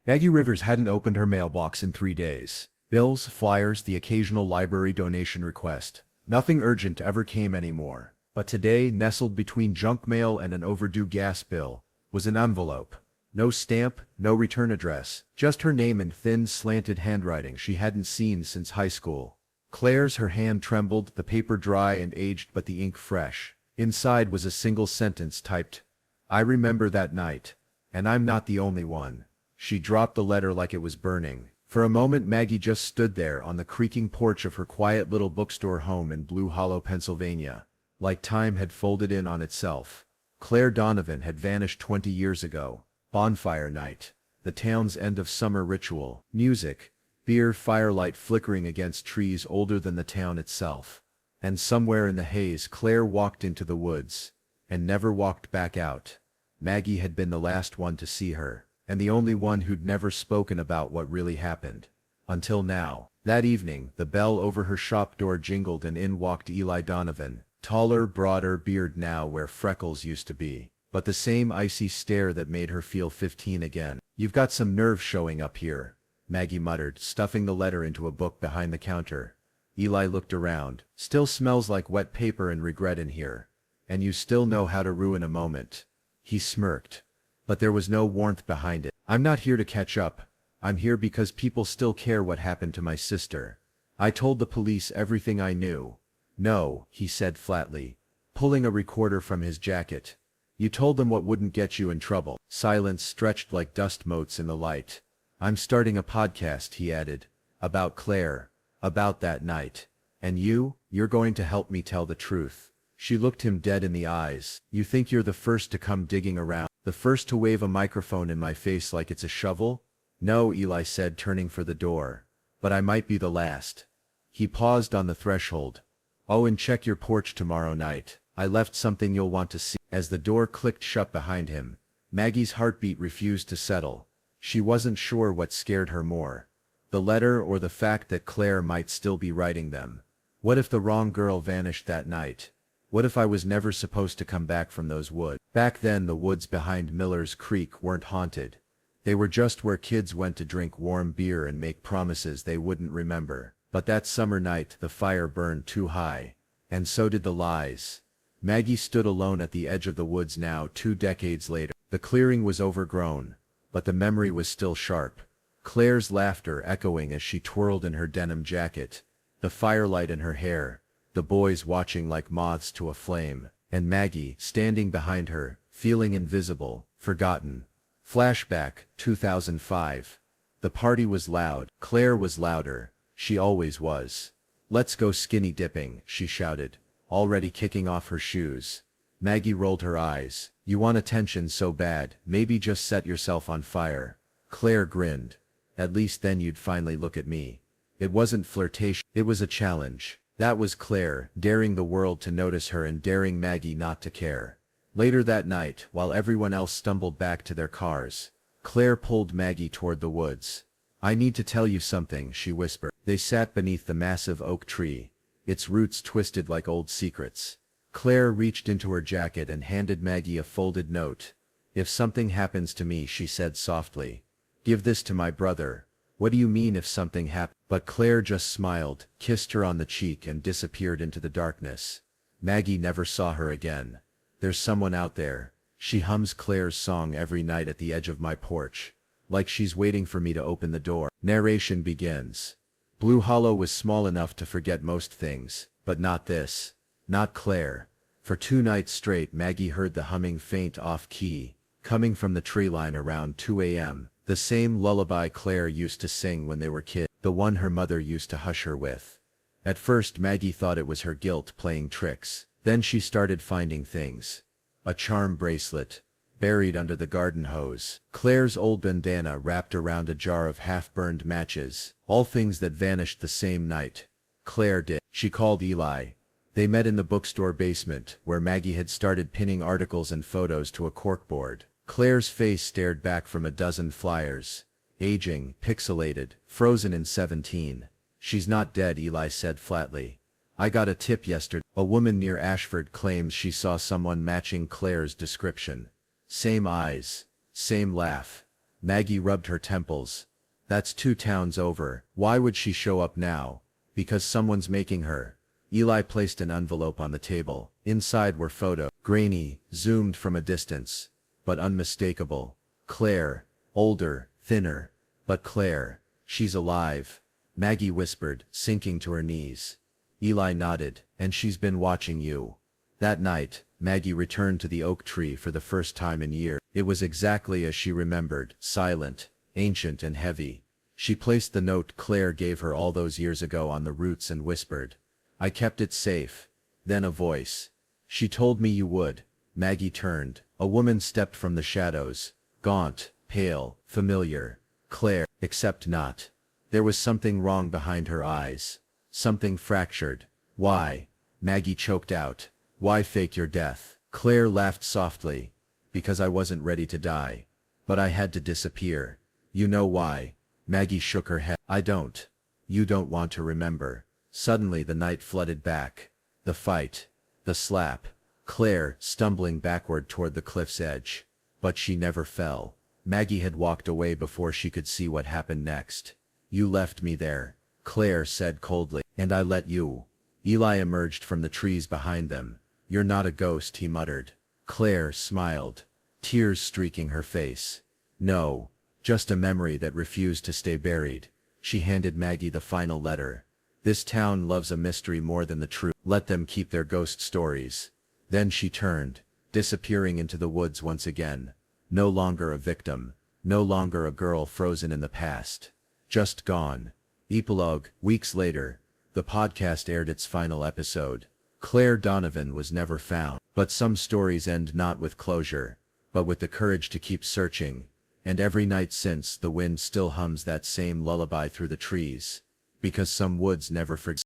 Maggie Rivers hadn't opened her mailbox in 3 days. Bills, flyers, the occasional library donation request. Nothing urgent ever came anymore. But today, nestled between junk mail and an overdue gas bill, was an envelope. No stamp, no return address, just her name in thin, slanted handwriting she hadn't seen since high school. Claire's, her hand trembled, the paper dry and aged but the ink fresh. Inside was a single sentence typed, "I remember that night. And I'm not the only one." She dropped the letter like it was burning. For a moment Maggie just stood there on the creaking porch of her quiet little bookstore home in Blue Hollow, Pennsylvania. Like time had folded in on itself. Claire Donovan had vanished 20 years ago. Bonfire night. The town's end of summer ritual. Music. Beer, firelight flickering against trees older than the town itself. And somewhere in the haze Claire walked into the woods. And never walked back out. Maggie had been the last one to see her. And the only one who'd never spoken about what really happened. Until now. That evening, the bell over her shop door jingled and in walked Eli Donovan. Taller, broader, beard now where freckles used to be. But the same icy stare that made her feel 15 again. "You've got some nerve showing up here," Maggie muttered, stuffing the letter into a book behind the counter. Eli looked around. "Still smells like wet paper and regret in here. And you still know how to ruin a moment." He smirked. But there was no warmth behind it. "I'm not here to catch up. I'm here because people still care what happened to my sister. I told the police everything I knew." "No," he said flatly, pulling a recorder from his jacket. "You told them what wouldn't get you in trouble." Silence stretched like dust motes in the light. "I'm starting a podcast," he added. "About Claire. About that night. And you're going to help me tell the truth." She looked him dead in the eyes. "You think you're the first to come digging around? The first to wave a microphone in my face like it's a shovel?" "No," Eli said, turning for the door. "But I might be the last." He paused on the threshold. "Oh, and check your porch tomorrow night. I left something you'll want to see." As the door clicked shut behind him, Maggie's heartbeat refused to settle. She wasn't sure what scared her more. The letter or the fact that Claire might still be writing them. What if the wrong girl vanished that night? What if I was never supposed to come back from those woods? Back then the woods behind Miller's Creek weren't haunted. They were just where kids went to drink warm beer and make promises they wouldn't remember. But that summer night the fire burned too high. And so did the lies. Maggie stood alone at the edge of the woods now 2 decades later. The clearing was overgrown. But the memory was still sharp. Claire's laughter echoing as she twirled in her denim jacket. The firelight in her hair. The boys watching like moths to a flame. And Maggie, standing behind her, feeling invisible, forgotten. Flashback, 2005. The party was loud. Claire was louder. She always was. "Let's go skinny dipping," she shouted, already kicking off her shoes. Maggie rolled her eyes. "You want attention so bad, maybe just set yourself on fire." Claire grinned. "At least then you'd finally look at me." It wasn't flirtation, it was a challenge. That was Claire, daring the world to notice her and daring Maggie not to care. Later that night, while everyone else stumbled back to their cars, Claire pulled Maggie toward the woods. "I need to tell you something," she whispered. They sat beneath the massive oak tree, its roots twisted like old secrets. Claire reached into her jacket and handed Maggie a folded note. "If something happens to me," she said softly, "give this to my brother." "What do you mean if something happens?" But Claire just smiled, kissed her on the cheek and disappeared into the darkness. Maggie never saw her again. "There's someone out there. She hums Claire's song every night at the edge of my porch. Like she's waiting for me to open the door." Narration begins. Blue Hollow was small enough to forget most things, but not this. Not Claire. For 2 nights straight Maggie heard the humming faint off-key, coming from the tree line around 2 a.m. The same lullaby Claire used to sing when they were kids, the one her mother used to hush her with. At first Maggie thought it was her guilt playing tricks. Then she started finding things. A charm bracelet, buried under the garden hose. Claire's old bandana wrapped around a jar of half-burned matches. All things that vanished the same night. Claire did. She called Eli. They met in the bookstore basement, where Maggie had started pinning articles and photos to a corkboard. Claire's face stared back from a dozen flyers. Aging, pixelated, frozen in 17. "She's not dead," Eli said flatly. "I got a tip yesterday. A woman near Ashford claims she saw someone matching Claire's description. Same eyes. Same laugh. Maggie rubbed her temples. That's 2 towns over. Why would she show up now? Because someone's making her. Eli placed an envelope on the table. Inside were photos. Grainy, zoomed from a distance. But unmistakable. Claire. Older, thinner. But Claire. She's alive. Maggie whispered, sinking to her knees. Eli nodded. And she's been watching you. That night, Maggie returned to the oak tree for the first time in years. It was exactly as she remembered, silent, ancient and heavy. She placed the note Claire gave her all those years ago on the roots and whispered, "I kept it safe." Then a voice. "She told me you would." Maggie turned. A woman stepped from the shadows. Gaunt, pale, familiar. Claire, except not. There was something wrong behind her eyes. Something fractured. "Why?" Maggie choked out. "Why fake your death?" Claire laughed softly. "Because I wasn't ready to die. But I had to disappear. You know why?" Maggie shook her head. "I don't. You don't want to remember." Suddenly the night flooded back. The fight. The slap. Claire, stumbling backward toward the cliff's edge. But she never fell. Maggie had walked away before she could see what happened next. "You left me there," Claire said coldly. "And I let you." Eli emerged from the trees behind them. "You're not a ghost," he muttered. Claire smiled, tears streaking her face. "No. Just a memory that refused to stay buried." She handed Maggie the final letter. "This town loves a mystery more than the truth. Let them keep their ghost stories." Then she turned, disappearing into the woods once again. No longer a victim. No longer a girl frozen in the past. Just gone. Epilogue. Weeks later, the podcast aired its final episode. Claire Donovan was never found. But some stories end not with closure, but with the courage to keep searching. And every night since, the wind still hums that same lullaby through the trees. Because some woods never forget.